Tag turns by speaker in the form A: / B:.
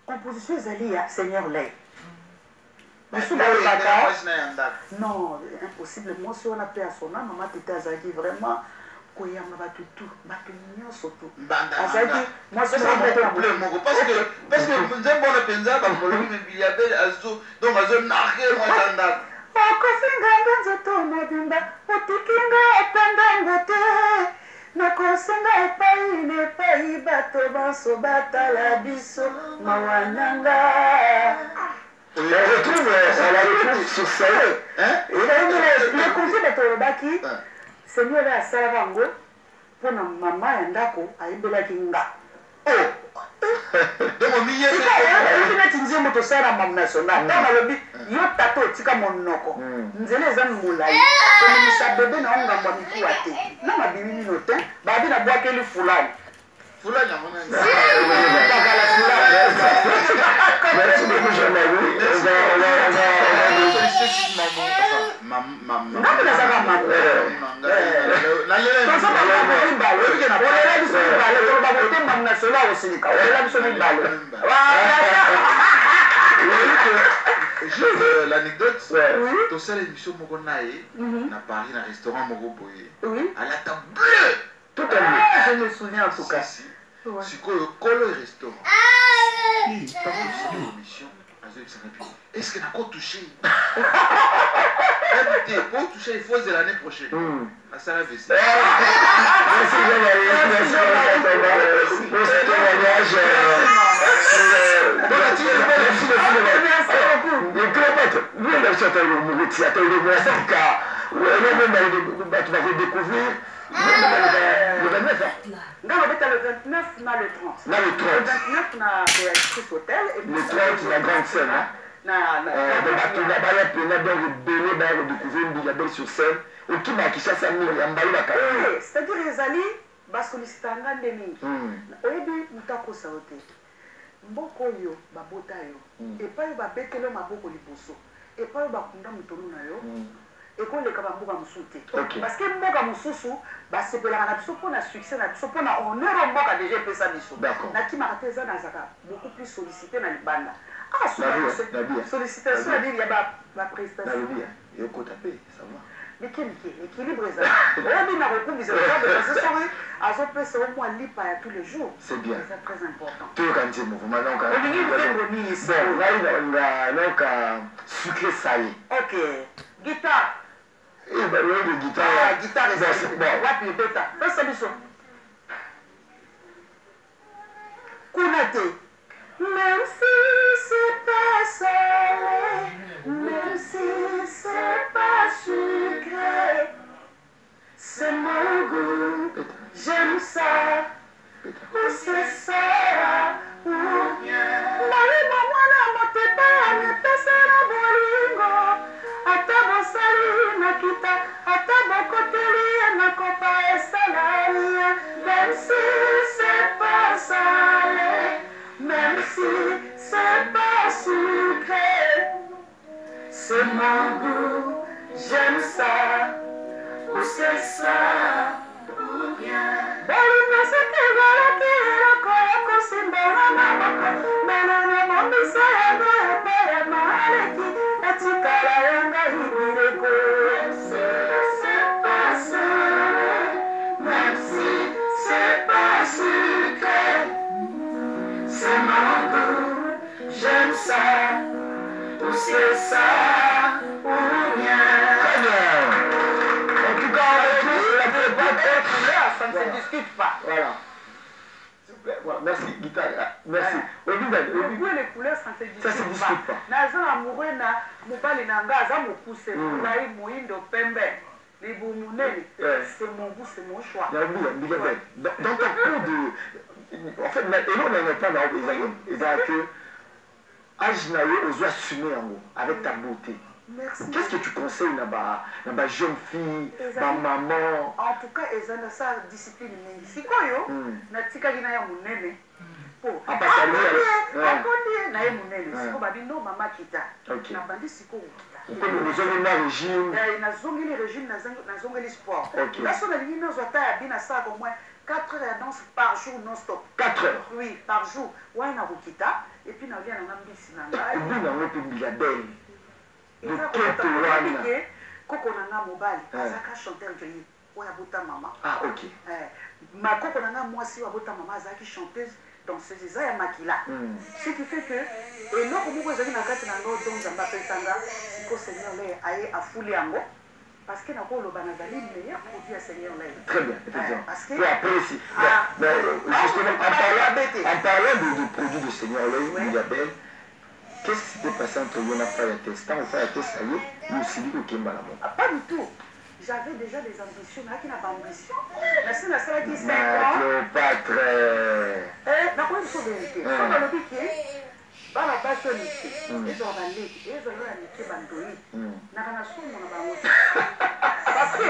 A: composition ezali ya Seigneur Lay. Non, impossible. Moi, si on a fait à son âme, maman Tita Azaki, vraiment, Koyama va tout, bateau mignon surtout. Azaki, moi, si on a fait
B: parce que nous avons la penza, mais il y avait Azo, donc Azo nargué, moi, j'en
A: Okosinga nzoto mobimba, otikinga epanda ngote. Nakosenga epai nepai bato banso batala biso mawananga.
C: On la retrouve sur scène.
A: Le conseil de Torobaki, Seigneur a Saravango, pour ma maman et Ndako, à Ibelakinga. Oh!
B: Donc, on y est.
A: Tu disais, moi, ça, la maman nationale. Dans le but, il y a tato, tika mon noko. Nous allons les amoulaï. Comme il s'abbebe, n'a on gamba miku ate. Non, ma bibi minotin, babi n'a bois qu'elle foulane.
B: Foulane, à mon avis.
C: Merci beaucoup, Jean-Marie.
B: Juste l'anecdote, ton seul émission Mogonae, na Paris, dans un restaurant Mogoboye, à la table bleue.
A: Tout à fait. Je me souviens en tout cas.
B: C'est quoi le restaurant? Par contre, c'est une émission. Est-ce qu'elle a encore touché? Pour toucher, il faut de l'année prochaine. À ça la vaisselle.
C: Merci
A: le 29, le 29, on a le 30.
C: Là, le 30.
A: Le 29, on a Béatrice Hôtel.
C: Le 30, la grande scène. Sur scène.
A: C'est-à-dire les alliés, solliciter un grand demi. Oyebi mutako saote. Mboko yo, babota yo. Et pas yo babekelo maboko liboso. Et pas yo bakunda mutonu na yo. Et qu'on les capables de soutenir. Parce que moi, comme soussou, c'est pour la nation pour la succès, la nation pour la honneur, on a déjà fait ça biso. Naki Marteza Nazaka beaucoup plus sollicité dans les bandes. Ah, sollicitation, il y a ma prestation.
C: Il y a quoi taper, ça va.
A: Mais quel équilibre est ça? On a recours, mais c'est ça. À ce peu, c'est au moins libre tous les jours.
C: C'est bien.
A: C'est très important.
C: Tout le temps, mouvement. Donc, sucré salé.
A: Ok. Guitare.
C: Eh ben oui, le guitare.
A: Ah, guitare, c'est bon. Wapi, beta. Fais ça, biso. Kounate. Même si c'est pas salé, même si c'est pas sucré, c'est mon goût. J'aime ça. Ou c'est ça. Ou bien. Marie, maman, n'a monté pas, mais personne n'a bolingo. Atabo sali nakita, atabo koteli nakopa esalania. Même si c'est pas salé, même si c'est pas sucré, c'est mon goût, j'aime ça, ou c'est ça, ou bien. Bolina sekegala kira koya kusimbona maboko, menana mambisa yango epaya maleki, etikala yanga ibireko. C'est pas salé, même si c'est pas sucré, c'est mon goût, j'aime ça, ou c'est ça, ou bien.
C: Très bien. En tout cas,
A: ça ne se discute pas.
C: Voilà. Super. Voilà. Merci, guitare. Merci.
A: Les couleurs, ça ne se discute pas. Naza amoureux na mobali nanga aza mokuse kulai moindo pembe. C'est mon goût, c'est mon choix.
C: Dans ton cours de... En fait, et nous, on n'en est pas dans que Ajnaye ose assumer avec ta beauté.
A: Merci.
C: Qu'est-ce que tu conseilles à jeune fille, ma maman?
A: En tout cas, ils ont sa discipline. Si quoi yo, na tika gina ya munene. Oh,
C: à part ça,
A: na ya munene. Si quoi babi no mama kita. Na bandi si quoi.
C: Nous avons un régime.
A: Na zongi le régime, na zongi le sport. Là, on a dit, nous avons bien à ça au moins 4 heures de danse par jour non-stop.
C: 4 heures?
A: Oui, par jour. Ouais, na rukita. Et puis, puis na via na mbisi na ngai
C: Obi na ngopi milliardaire.
A: eza
C: Wana.
A: koko na nga mobali azalaka chanteur joye oyo abota mama.
C: Ah, ok.
A: Ma koko na nga mwasi oyo abota mama azalaki chanteuse danseuse eza ya makila. Ce qui fait que eloko moko ezali na kati na ngo don nzambe apesanga siko seigneur leye aye afuli yango parce que nakoloba nazali meilleur produit ya seigneur leye.
C: Très bien, effectivement.
A: Parce que
C: pour après ici. Mais justement, en parlant du produit de seigneur leye, Isabelle, qu'est-ce qui s'était passé entre vous et Frère Testan ou Frère Testan ou aussi lui ou Kimba
A: pas du tout. J'avais déjà des ambitions, mais qui n'a pas d'ambition. Mais c'est la seule qui s'est
C: Cléopâtre.
A: N'a pas une chose de vérité. Quand on le dit que dans la base de l'unité, ils ont valé, ils ont eu un unité bandouille. N'a pas la somme, on a pas parce que